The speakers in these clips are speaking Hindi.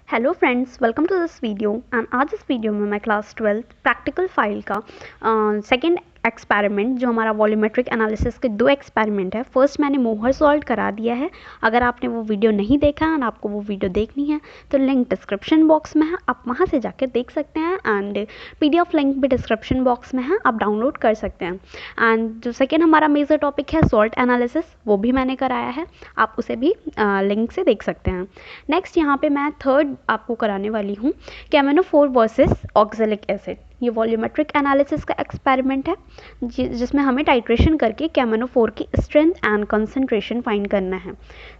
Hello friends, welcome to this video. And आज इस वीडियो में मैं क्लास 12 प्रैक्टिकल फाइल का सेकंड एक्सपेरिमेंट, जो हमारा वॉल्यूमेट्रिक एनालिसिस के 2 एक्सपेरिमेंट है। फर्स्ट मैंने मोहर सॉल्व करा दिया है। अगर आपने वो वीडियो नहीं देखा एंड आपको वो वीडियो देखनी है तो लिंक डिस्क्रिप्शन बॉक्स में है, आप वहाँ से जाकर देख सकते हैं। एंड PDF लिंक भी डिस्क्रिप्शन बॉक्स में है, आप डाउनलोड कर सकते हैं। एंड जो सेकेंड हमारा मेजर टॉपिक है सॉल्ट एनालिसिस, वो भी मैंने कराया है, आप उसे भी लिंक से देख सकते हैं। नेक्स्ट यहाँ पे मैं थर्ड आपको कराने वाली हूँ KMnO4 वर्सेस ऑक्जेलिक एसिड। ये वॉल्यूमेट्रिक एनालिसिस का एक्सपेरिमेंट है जिसमें हमें टाइट्रेशन करके KMnO4 की स्ट्रेंथ एंड कंसंट्रेशन फाइंड करना है।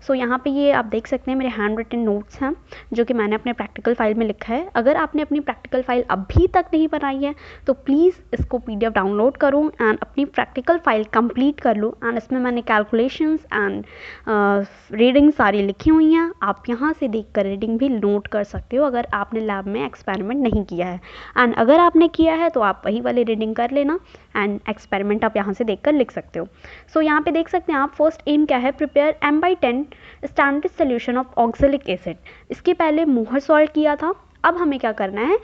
सो यहाँ पे ये आप देख सकते हैं मेरे हैंड रिटन नोट्स हैं जो कि मैंने अपने प्रैक्टिकल फाइल में लिखा है। अगर आपने अपनी प्रैक्टिकल फाइल अभी तक नहीं बनाई है तो प्लीज़ इसको PDF डाउनलोड करो एंड अपनी प्रैक्टिकल फाइल कंप्लीट कर लो। एंड इसमें मैंने कैलकुलेशंस एंड रीडिंग सारी लिखी हुई हैं, आप यहाँ से देख कर रीडिंग भी नोट कर सकते हो अगर आपने लैब में एक्सपेरिमेंट नहीं किया है। एंड अगर आपने किया है तो आप वही वाली रीडिंग कर लेना एंड एक्सपेरिमेंट आप यहाँ से देखकर लिख सकते हो। सो यहाँ पे देख सकते हैं आप, फर्स्ट एम क्या है, prepare M/10 standard solution of oxalic acid. इसके पहले मोहर सॉल्व किया था, अब हमें क्या करना है,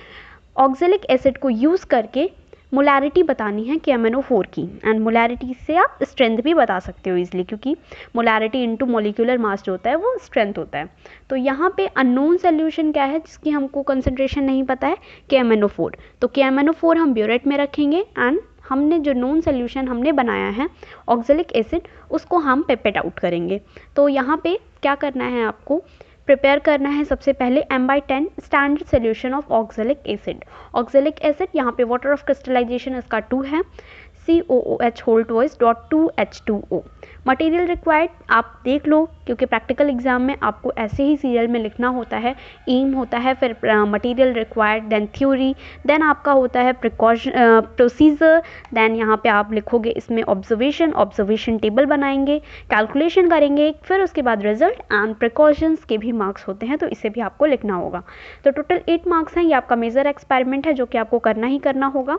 ऑक्जेलिक एसिड को यूज़ करके मोलैरिटी बतानी है KMnO4 की। एंड मोलैरिटी से आप स्ट्रेंथ भी बता सकते हो इजीली, क्योंकि मोलैरिटी इनटू मॉलिक्यूलर मास जो होता है वो स्ट्रेंथ होता है। तो यहाँ पे अननोन सोल्यूशन क्या है जिसकी हमको कंसंट्रेशन नहीं पता है, KMnO4। तो KMnO4 हम ब्यूरेट में रखेंगे एंड हमने जो नोन सोल्यूशन हमने बनाया है ऑक्जेलिक एसिड उसको हम पेपेट आउट करेंगे। तो यहाँ पे क्या करना है, आपको प्रिपेयर करना है सबसे पहले M/10 standard solution of oxalic acid. Oxalic acid यहाँ पे वाटर ऑफ क्रिस्टलाइजेशन इसका 2 है, COOH(2H2O). मटेरियल रिक्वायर्ड आप देख लो, क्योंकि प्रैक्टिकल एग्जाम में आपको ऐसे ही सीरियल में लिखना होता है। एम होता है, फिर material required, then theory, then आपका होता है प्रोसीजर, देन यहाँ पे आप लिखोगे इसमें ऑब्जर्वेशन टेबल बनाएंगे, कैलकुलेशन करेंगे, फिर उसके बाद रिजल्ट एंड प्रिकॉशंस के भी मार्क्स होते हैं, तो इसे भी आपको लिखना होगा। तो टोटल 8 मार्क्स हैं। ये आपका मेजर एक्सपेरिमेंट है जो कि आपको करना ही करना होगा।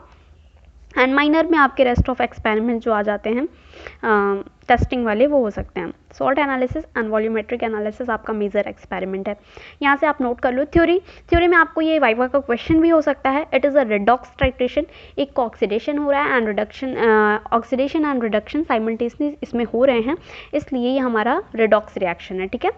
एंड माइनर में आपके रेस्ट ऑफ एक्सपेरिमेंट जो आ जाते हैं टेस्टिंग वाले, वो हो सकते हैं। Salt analysis and volumetric analysis आपका मेजर एक्सपेरिमेंट है। यहाँ से आप नोट कर लो थ्योरी में आपको ये वाइवा का क्वेश्चन भी हो सकता है। It is a redox titration, एक को ऑक्सीडेशन हो रहा है and reduction, oxidation and reduction simultaneously इसमें हो रहे हैं, इसलिए ये हमारा रेडॉक्स रिएक्शन है। ठीक है,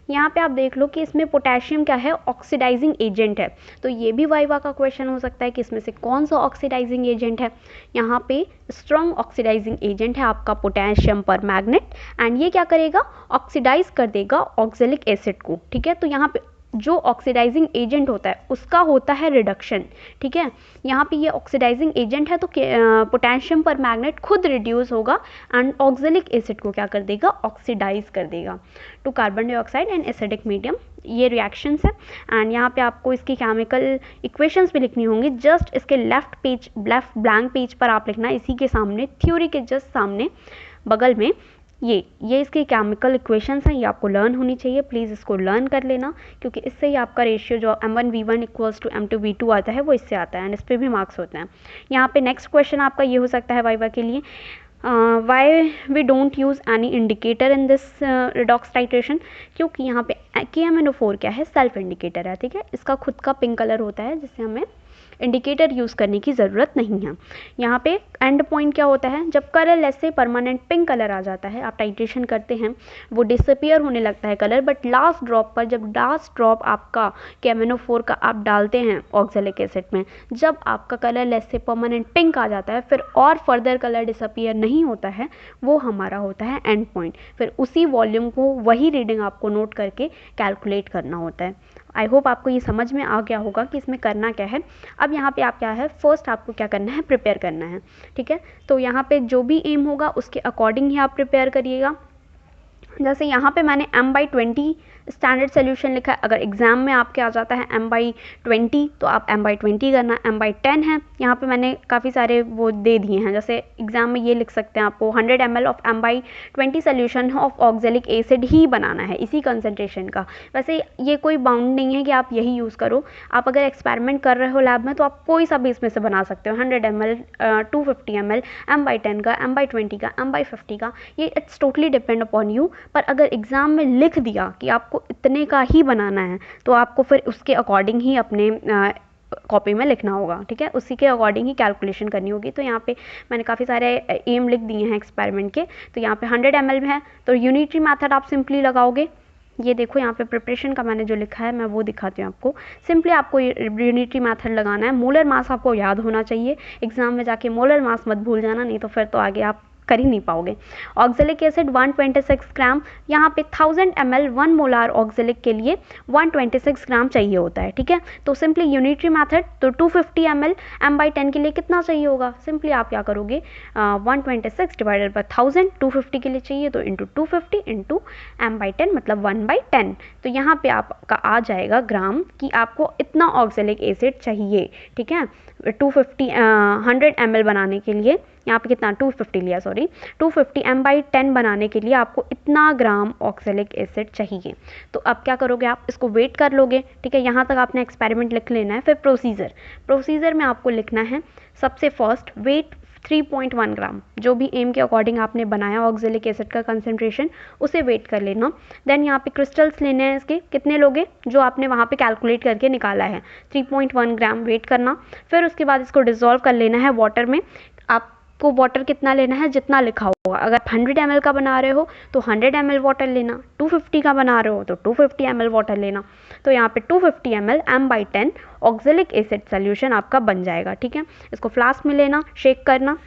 यहाँ पे आप देख लो कि इसमें पोटेशियम क्या है, ऑक्सीडाइजिंग एजेंट है। तो ये भी वाइवा का क्वेश्चन हो सकता है कि इसमें से कौन सा ऑक्सीडाइजिंग एजेंट है। यहाँ पे स्ट्रॉन्ग ऑक्सीडाइजिंग एजेंट है आपका पोटेशियम परमैंगनेट, एंड ये क्या करेगा, ऑक्सीडाइज कर देगा ऑक्जेलिक एसिड को। ठीक है, तो यहाँ पे जो ऑक्सीडाइजिंग एजेंट होता है उसका होता है रिडक्शन। ठीक है, यहाँ पे ये ऑक्सीडाइजिंग एजेंट है तो पोटेशियम परमैंगनेट खुद रिड्यूस होगा एंड ऑक्जेलिक एसिड को क्या कर देगा, ऑक्सीडाइज कर देगा to carbon dioxide and acidic medium. ये रिएक्शंस है एंड यहाँ पे आपको इसकी केमिकल इक्वेशंस भी लिखनी होंगी। जस्ट इसके लेफ्ट ब्लैंक पेज पर आप लिखना, इसी के सामने, थ्योरी के जस्ट सामने बगल में ये इसकी केमिकल इक्वेशंस हैं, ये आपको लर्न होनी चाहिए। प्लीज़ इसको लर्न कर लेना, क्योंकि इससे ही आपका रेशियो जो M1V1 = M2V2 आता है वो इससे आता है एंड इस पर भी मार्क्स होते हैं। यहाँ पे नेक्स्ट क्वेश्चन आपका ये हो सकता है वाइवा के लिए, why we don't use any indicator in this redox titration, क्योंकि यहाँ पे KMnO4 क्या है, सेल्फ इंडिकेटर है। ठीक है, इसका खुद का पिंक कलर होता है जिससे हमें इंडिकेटर यूज़ करने की ज़रूरत नहीं है। यहाँ पे एंड पॉइंट क्या होता है, जब कलरलेस से परमानेंट पिंक कलर आ जाता है, आप टाइट्रेशन करते हैं, वो डिसअपियर होने लगता है कलर, बट लास्ट ड्रॉप पर, जब लास्ट ड्रॉप आपका KMnO4 का आप डालते हैं ऑक्जेलिक एसिड में, जब आपका कलरलेस से परमानेंट पिंक आ जाता है, फिर और फर्दर कलर डिसअपियर नहीं होता है, वो हमारा होता है एंड पॉइंट। फिर उसी वॉल्यूम को, वही रीडिंग आपको नोट करके कैलकुलेट करना होता है। आई होप आपको ये समझ में आ गया होगा कि इसमें करना क्या है। अब यहाँ पे आप क्या है, फर्स्ट आपको क्या करना है, प्रिपेयर करना है। ठीक है, तो यहाँ पे जो भी एम होगा उसके अकॉर्डिंग ही आप प्रिपेयर करिएगा। जैसे यहाँ पे मैंने M/20 स्टैंडर्ड सोल्यूशन लिखा है। अगर एग्जाम में आपके आ जाता है M/20 तो आप M/20 करना, M/10 है। यहाँ पे मैंने काफ़ी सारे वो दे दिए हैं, जैसे एग्जाम में ये लिख सकते हैं आपको 100 ml of M/20 solution of oxalic acid ही बनाना है, इसी कंसनट्रेशन का। वैसे ये कोई बाउंड नहीं है कि आप यही यूज़ करो, आप अगर एक्सपेरिमेंट कर रहे हो लैब में तो आप कोई सा भी इसमें से बना सकते हो, 100 ml, 250 ml, M/10 का, M/20 का, M/50 का, ये it's totally depend upon you. पर अगर एग्जाम में लिख दिया कि आपको आपको इतने का ही बनाना है, तो आपको फिर उसके अकॉर्डिंग ही अपने कॉपी में लिखना होगा, ठीक है, उसी के अकॉर्डिंग ही कैलकुलेशन करनी होगी। तो यहाँ पे मैंने काफ़ी सारे एम लिख दिए हैं एक्सपेरिमेंट के। तो यहाँ पे 100 ml में है, तो यूनिटरी मेथड आप सिंपली लगाओगे। ये देखो यहाँ पे प्रिपरेशन का मैंने जो लिखा है मैं वो दिखाती हूँ आपको। सिंपली आपको यूनिटरी मेथड लगाना है। मोलर मास आपको याद होना चाहिए, एग्जाम में जाके मोलर मास मत भूल जाना, नहीं तो फिर तो आगे आप कर ही नहीं पाओगे। ऑक्जेलिक एसिड 126 ग्राम, यहाँ पे 1000 ml 1 मोलार ऑक्जेलिक के लिए 126 ग्राम चाहिए होता है, ठीक है। तो सिंपली यूनिटरी मेथड, तो 250 ml m/10 के लिए कितना चाहिए होगा, सिंपली आप क्या करोगे 126 डिवाइडेड बाय 1000, 250 के लिए चाहिए तो इंटू 250 इंटू m/10 मतलब 1/10। तो यहाँ पे आपका आ जाएगा ग्राम कि आपको इतना ऑक्जेलिक एसिड चाहिए, ठीक है। 100 ml बनाने के लिए यहाँ पे कितना 250 लिया, सॉरी 250 m/10 बनाने के लिए आपको इतना ग्राम ऑक्जेलिक एसिड चाहिए। तो अब क्या करोगे आप इसको वेट कर लोगे, ठीक है। यहाँ तक आपने एक्सपेरिमेंट लिख लेना है। फिर प्रोसीजर में आपको लिखना है सबसे फर्स्ट वेट 3.1 ग्राम, जो भी एम के अकॉर्डिंग आपने बनाया ऑक्जेलिक एसिड का कंसेंट्रेशन, उसे वेट कर लेना। देन यहाँ पे क्रिस्टल्स लेने हैं, इसके कितने लोगे जो आपने वहाँ पे कैलकुलेट करके निकाला है, 3.1 ग्राम वेट करना। फिर उसके बाद इसको डिसॉल्व कर लेना है वाटर में। आपको वाटर कितना लेना है, जितना लिखा होगा। अगर 100 ml का बना रहे हो तो 100 ml वाटर लेना, 250 का बना रहे हो तो 250 ml वाटर लेना। तो यहाँ पे 250 ml m/10 oxalic acid solution आपका बन जाएगा, ठीक है। इसको फ्लास्क में लेना, शेक करना।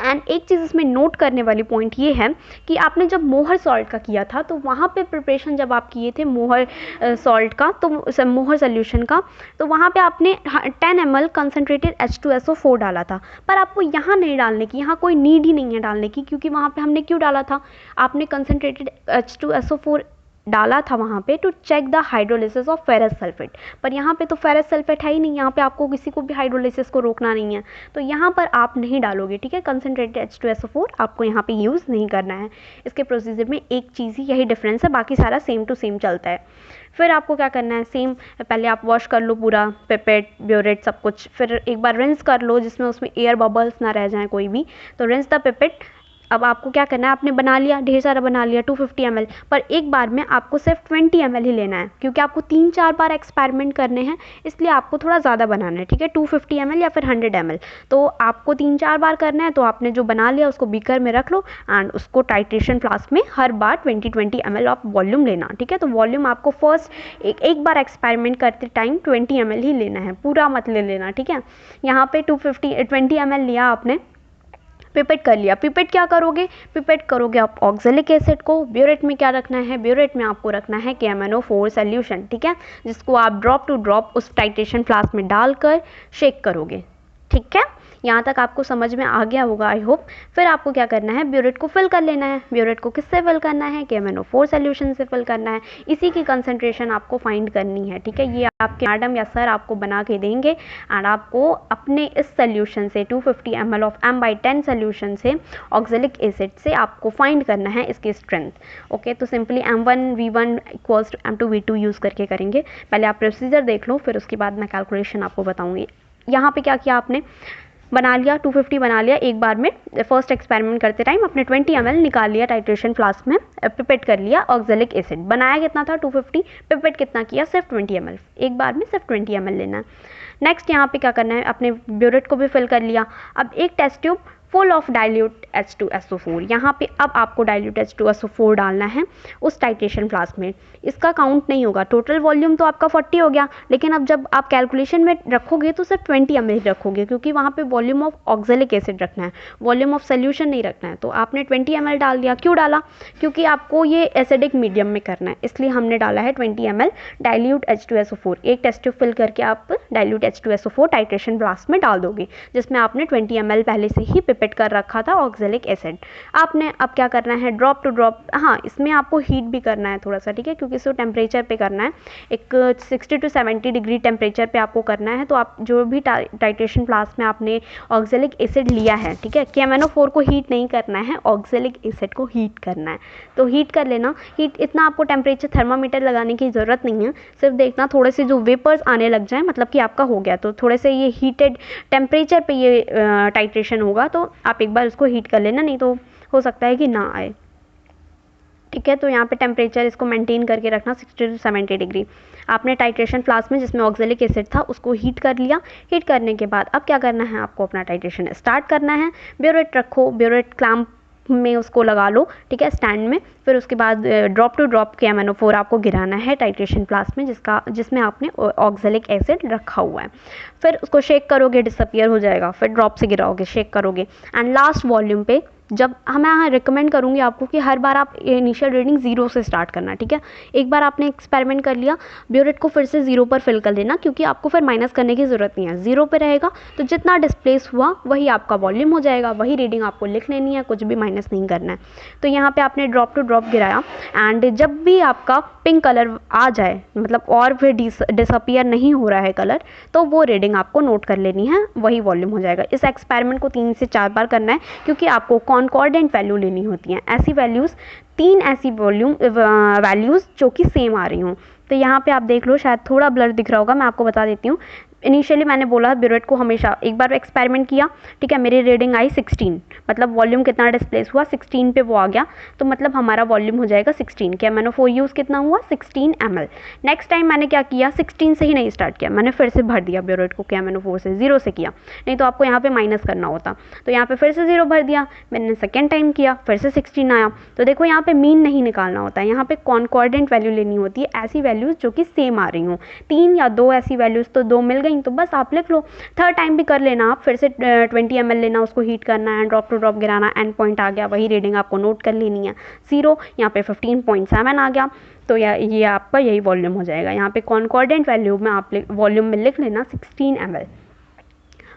एंड एक चीज़ इसमें नोट करने वाली पॉइंट ये है कि आपने जब मोहर सॉल्ट का किया था तो वहाँ पे प्रिपरेशन जब आप किए थे मोहर सॉल्ट का, तो मोहर सोल्यूशन का, तो वहाँ पे आपने 10 ml कंसनट्रेटेड H2SO4 डाला था। पर आपको यहाँ नहीं डालने की, यहाँ कोई नीड ही नहीं है डालने की, क्योंकि वहाँ पे हमने क्यों डाला था, आपने कंसनट्रेटेड H2SO4 डाला था वहाँ पे to check the hydrolysis of ferrous sulphate. पर यहाँ पे तो फेरस सल्फेट है ही नहीं, यहाँ पे आपको किसी को भी हाइड्रोलिसिस को रोकना नहीं है, तो यहाँ पर आप नहीं डालोगे, ठीक है। कंसनट्रेटेड H2SO4 आपको यहाँ पे यूज़ नहीं करना है। इसके प्रोसीजर में एक चीज़ ही यही डिफरेंस है, बाकी सारा सेम टू सेम चलता है। फिर आपको क्या करना है, सेम पहले आप वॉश कर लो पूरा पिपेट ब्योरेट सब कुछ, फिर एक बार रिंस कर लो जिसमें उसमें एयर बबल्स ना रह जाएँ कोई भी। तो रिंस द पिपेट। अब आपको क्या करना है, आपने बना लिया, ढेर सारा बना लिया 250 ml, पर एक बार में आपको सिर्फ 20 ml ही लेना है, क्योंकि आपको 3-4 बार एक्सपेरिमेंट करने हैं, इसलिए आपको थोड़ा ज़्यादा बनाना है, ठीक है। 250 ml या फिर 100 ml, तो आपको 3-4 बार करना है। तो आपने जो बना लिया उसको बीकर में रख लो एंड उसको टाइट्रेशन फ्लास्क में हर बार 20 ml ऑफ वॉल्यूम लेना, ठीक है। तो वॉल्यूम आपको फर्स्ट एक बार एक्सपेरिमेंट करते टाइम 20 ml ही लेना है, पूरा मत ले लेना, ठीक है। यहाँ पे 20 ml लिया आपने, पिपेट कर लिया। पिपेट क्या करोगे, पिपेट करोगे आप ऑक्जेलिक एसिड को। ब्योरेट में क्या रखना है, ब्योरेट में आपको रखना है KMnO4 सोल्यूशन, ठीक है, जिसको आप ड्रॉप टू ड्रॉप उस टाइट्रेशन फ्लास्क में डालकर शेक करोगे, ठीक है। यहाँ तक आपको समझ में आ गया होगा आई होप। फिर आपको क्या करना है, ब्योरेट को फिल कर लेना है। ब्योरेट को किससे फिल करना है, KMnO4 सोल्यूशन से फिल करना है। इसी की कंसंट्रेशन आपको फाइंड करनी है, ठीक है। ये आपके मैडम या सर आपको बना के देंगे एंड आपको अपने इस सोल्यूशन से 250 ml ऑफ m/10 सोल्यूशन से ऑक्जेलिक एसिड से आपको फाइंड करना है इसकी स्ट्रेंथ। ओके, तो simply M1V1 equals to M2V2 use करके करेंगे। पहले आप प्रोसीजर देख लो, फिर उसके बाद मैं कैलकुलेशन आपको बताऊँगी। यहाँ पे क्या किया आपने, बना लिया 250 बना लिया एक बार में। फर्स्ट एक्सपेरिमेंट करते टाइम अपने 20 ml निकाल लिया टाइट्रेशन फ्लास्क में, पिपेट कर लिया ऑक्जेलिक एसिड। बनाया कितना था 250, पिपेट कितना किया, सिर्फ 20 ml, एक बार में सिर्फ 20 ml लेना है। नेक्स्ट यहाँ पे क्या करना है, अपने ब्योरेट को भी फिल कर लिया। अब एक test tube full of dilute H2SO4, यहाँ पे अब आपको डाइल्यूट H2SO4 डालना है उस टाइट्रेशन फ्लास्क में। इसका काउंट नहीं होगा, टोटल वॉल्यूम तो आपका 40 हो गया, लेकिन अब जब आप कैलकुलेशन में रखोगे तो सिर्फ 20 ml रखोगे, क्योंकि वहाँ पे वॉल्यूम ऑफ ऑक्जेलिक एसिड रखना है, वॉल्यूम ऑफ सोल्यूशन नहीं रखना है। तो आपने 20 ml डाल दिया। क्यों डाला, क्योंकि आपको ये एसिडिक मीडियम में करना है, इसलिए हमने डाला है 20 ml डाइल्यूट H2SO4। एक टेस्ट ट्यूब फिल करके आप डाइल्यूट H2SO4 टाइट्रेशन फ्लास्क में डाल दोगे, जिसमें आपने 20 ml पहले से ही पिपेट कर रखा था ऑक्जेलिक एसिड। आपने अब क्या करना है, ड्रॉप टू ड्रॉप, हाँ इसमें आपको हीट भी करना है थोड़ा सा, ठीक है, क्योंकि इसको टेम्परेचर पे करना है, एक 60 to 70 डिग्री टेम्परेचर पे आपको करना है। तो आप जो भी टाइट्रेशन फ्लास्क में आपने ऑक्जेलिक एसिड लिया है, ठीक है, KMnO4 को हीट नहीं करना है, ऑक्जेलिक एसिड को हीट करना है। तो हीट कर लेना। हीट इतना आपको टेम्परेचर थर्मामीटर लगाने की ज़रूरत नहीं है, सिर्फ देखना थोड़े से जो वेपर्स आने लग जाए, मतलब कि आपका हो गया, तो थोड़े से ये हीटेड टेम्परेचर पे ये टाइट्रेशन होगा, तो आप एक बार उसको हीट कर लेना, नहीं तो हो सकता है कि ना आए। ठीक है। तो यहाँ पे टेम्परेचर इसको मेंटेन करके रखना 60 to 70 डिग्री। आपने टाइट्रेशन फ्लास्क में जिसमें ऑक्जेलिक एसिड था उसको हीट कर लिया। हीट करने के बाद अब क्या करना है, आपको अपना टाइट्रेशन स्टार्ट करना है। ब्यूरेट रखो, ब्यूरेट क्लैंप में उसको लगा लो, ठीक है, स्टैंड में। फिर उसके बाद ड्रॉप टू ड्रॉप KMnO4 आपको गिराना है टाइट्रेशन फ्लास्क में जिसमें आपने ऑक्जेलिक एसिड रखा हुआ है। फिर उसको शेक करोगे, डिसअपियर हो जाएगा। फिर ड्रॉप से गिराओगे, शेक करोगे, एंड लास्ट वॉल्यूम पे जब मैं यहाँ रिकमेंड करूँगी आपको कि हर बार आप इनिशियल रीडिंग 0 से स्टार्ट करना, ठीक है। एक बार आपने एक्सपेरिमेंट कर लिया, ब्यूरेट को फिर से 0 पर फिल कर लेना, क्योंकि आपको फिर माइनस करने की ज़रूरत नहीं है। 0 पे रहेगा तो जितना डिस्प्लेस हुआ वही आपका वॉल्यूम हो जाएगा, वही रीडिंग आपको लिख लेनी है, कुछ भी माइनस नहीं करना है। तो यहाँ पे आपने ड्रॉप टू ड्रॉप गिराया, एंड जब भी आपका पिंक कलर आ जाए, मतलब और फिर डिसअपियर नहीं हो रहा है कलर, तो वो रीडिंग आपको नोट कर लेनी है, वही वॉल्यूम हो जाएगा। इस एक्सपेरिमेंट को 3 से 4 बार करना है, क्योंकि आपको कॉन्कॉर्डेंट वैल्यू लेनी होती हैं। ऐसी वैल्यूज़ 3 ऐसी वैल्यूज़ जो कि सेम आ रही हों। तो यहाँ पे आप देख लो, शायद थोड़ा ब्लर दिख रहा होगा, मैं आपको बता देती हूँ। इनिशियली मैंने बोला ब्यूरेट को हमेशा एक बार एक्सपेरिमेंट किया, ठीक है, मेरी रीडिंग आई 16, मतलब वॉल्यूम कितना डिस्प्लेस हुआ 16 पे वो आ गया, तो मतलब हमारा वॉल्यूम हो जाएगा 16। KMnO4 यूज़ कितना हुआ 16 ml। नेक्स्ट टाइम मैंने क्या किया, 16 से ही नहीं स्टार्ट किया, मैंने फिर से भर दिया ब्यूरेट को KMnO4 से, 0 से किया, नहीं तो आपको यहाँ पे माइनस करना होता। तो यहाँ पे फिर से 0 भर दिया, मैंने सेकेंड टाइम किया, फिर से 16 आया। तो देखो यहाँ पे मीन नहीं निकालना होता है, यहाँ पे कॉन्कॉर्डेंट वैल्यू लेनी होती है, ऐसी वैल्यूज़ जो कि सेम आ रही हों। 3 या 2 ऐसी वैल्यूज़, तो 2 मिल गई तो बस आप लिख लो। थर्ड टाइम भी कर लेना आप, फिर से 20 ml लेना, उसको हीट करना है, ड्रॉप टू ड्रॉप गिराना, एंड पॉइंट आ गया, वही रीडिंग आपको नोट कर लेनी है 0। यहाँ पे 15.7 आ गया, तो ये आपका यही वॉल्यूम हो जाएगा। यहाँ पे कॉन्कॉर्डेंट वैल्यू में आप वॉल्यूम में लिख लेना 16 ml।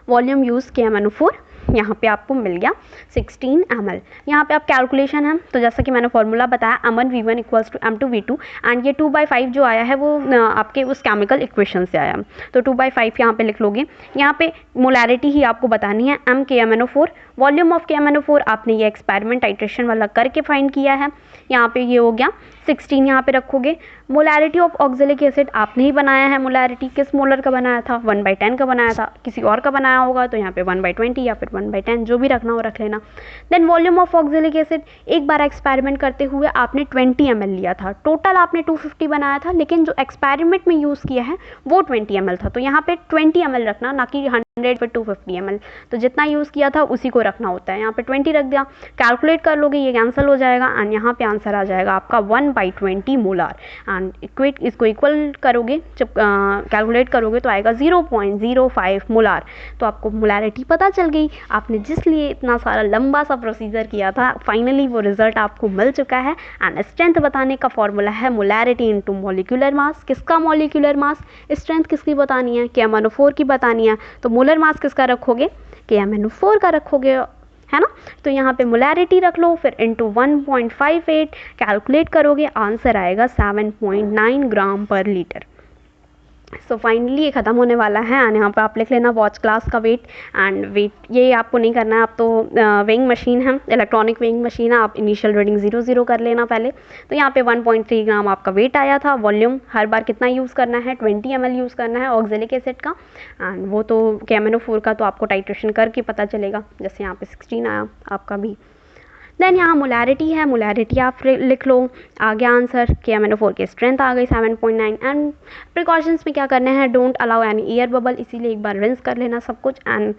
वॉल्यूम यूज़ KMnO4 यहाँ पे आपको मिल गया 16 ml। यहाँ पे आप कैलकुलेशन है, तो जैसा कि मैंने फॉर्मूला बताया M1V1 = M2V2, एंड ये 2/5 जो आया है वो आपके उस केमिकल इक्वेशन से आया, तो 2/5 यहाँ पे लिख लोगे। यहाँ पे मोलैरिटी ही आपको बतानी है, M KMnO4, volume of KMnO4 आपने ये एक्सपेरिमेंट टाइट्रेशन वाला करके फाइंड किया है। यहाँ पे ये हो गया 16, यहाँ पे रखोगे। मोलैरिटी ऑफ ऑक्जेलिक एसिड आपने ही बनाया है, मोलैरिटी किस मोलर का बनाया था, 1/10 का बनाया था, किसी और का बनाया होगा तो यहाँ पे 1/20 या फिर 1/10, जो भी रखना हो रख लेना। Then volume of oxalic acid, एक बार एक्सपेरिमेंट करते हुए आपने 20 ml लिया था, टोटल आपने 250 बनाया था, लेकिन जो एक्सपेरिमेंट में यूज़ किया है वो 20 ml था, तो यहाँ पे 20 ml रखना, ना कि 100 फिर 250 ml। तो जितना यूज़ किया था उसी को रखना होता है। यहाँ पे 20 रख दिया, कैलकुलेट कर लोगे, ये कैंसिल हो जाएगा, एंड यहाँ पे आंसर आ जाएगा आपका 1/20 मोलार। एंड इसको इक्वल करोगे, जब कैलकुलेट करोगे तो आएगा 0.05 मोलार। तो आपको मोलारिटी पता चल गई। आपने जिस लिए इतना सारा लंबा सा प्रोसीजर किया था, फाइनली वो रिजल्ट आपको मिल चुका है। एंड स्ट्रेंथ बताने का फॉर्मूला है मोलारिटी इनटू मॉलिक्यूलर मास। किसका मॉलिक्यूलर मास, स्ट्रेंथ किसकी बतानी है, KMnO4 की बतानी है, तो मोलर मास किसका रखोगे, KMnO4 का रखोगे, है ना। तो यहाँ पे मोलैरिटी रख लो, फिर इंटू 1.58 कैलकुलेट करोगे, आंसर आएगा 7.9 ग्राम पर लीटर। सो फाइनली ये ख़त्म होने वाला है, एंड यहाँ पे आप लिख लेना वॉच क्लास का वेट। एंड वेट ये आपको नहीं करना है, आप तो वेइंग मशीन है, इलेक्ट्रॉनिक वेइंग मशीन है, आप इनिशियल रीडिंग 0 कर लेना पहले। तो यहाँ पे 1.3 ग्राम आपका वेट आया था। वॉल्यूम हर बार कितना यूज़ करना है, 20 ml यूज़ करना है ऑक्जेलिक एसिड का, एंड वो तो KMnO4 का तो आपको टाइट्रेशन करके पता चलेगा, जैसे यहाँ पे 16 आया आपका भी। देन यहाँ मोलैरिटी है, मोलैरिटी आप लिख लो, आ गया आंसर। KMnO4 की स्ट्रेंथ आ गई 7.9। एंड प्रिकॉशंस में क्या करना है, don't allow any air bubble, इसीलिए एक बार रिंस कर लेना सब कुछ। And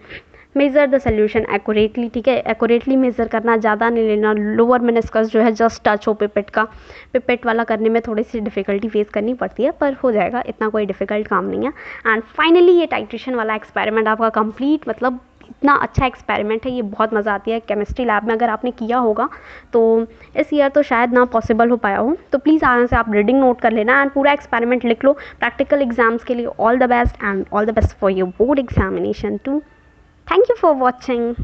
measure the solution accurately, ठीक है, एक्यूरेटली मेज़र करना, ज़्यादा नहीं लेना। लोअर मेनिस्कस जो है जस्ट टच हो पिपेट का, पिपेट वाला करने में थोड़ी सी डिफ़िकल्टी फेस करनी पड़ती है, पर हो जाएगा, इतना कोई डिफ़िकल्ट काम नहीं है। एंड फाइनली ये टाइट्रेशन वाला एक्सपेरिमेंट आपका कंप्लीट, मतलब इतना अच्छा एक्सपेरिमेंट है, ये बहुत मज़ा आती है। केमिस्ट्री लैब में अगर आपने किया होगा तो इस ईयर तो शायद ना पॉसिबल हो पाया हो, तो प्लीज़ आराम से आप रीडिंग नोट कर लेना एंड पूरा एक्सपेरिमेंट लिख लो। प्रैक्टिकल एग्जाम्स के लिए all the best, and all the best for your board examination too. Thank you for watching.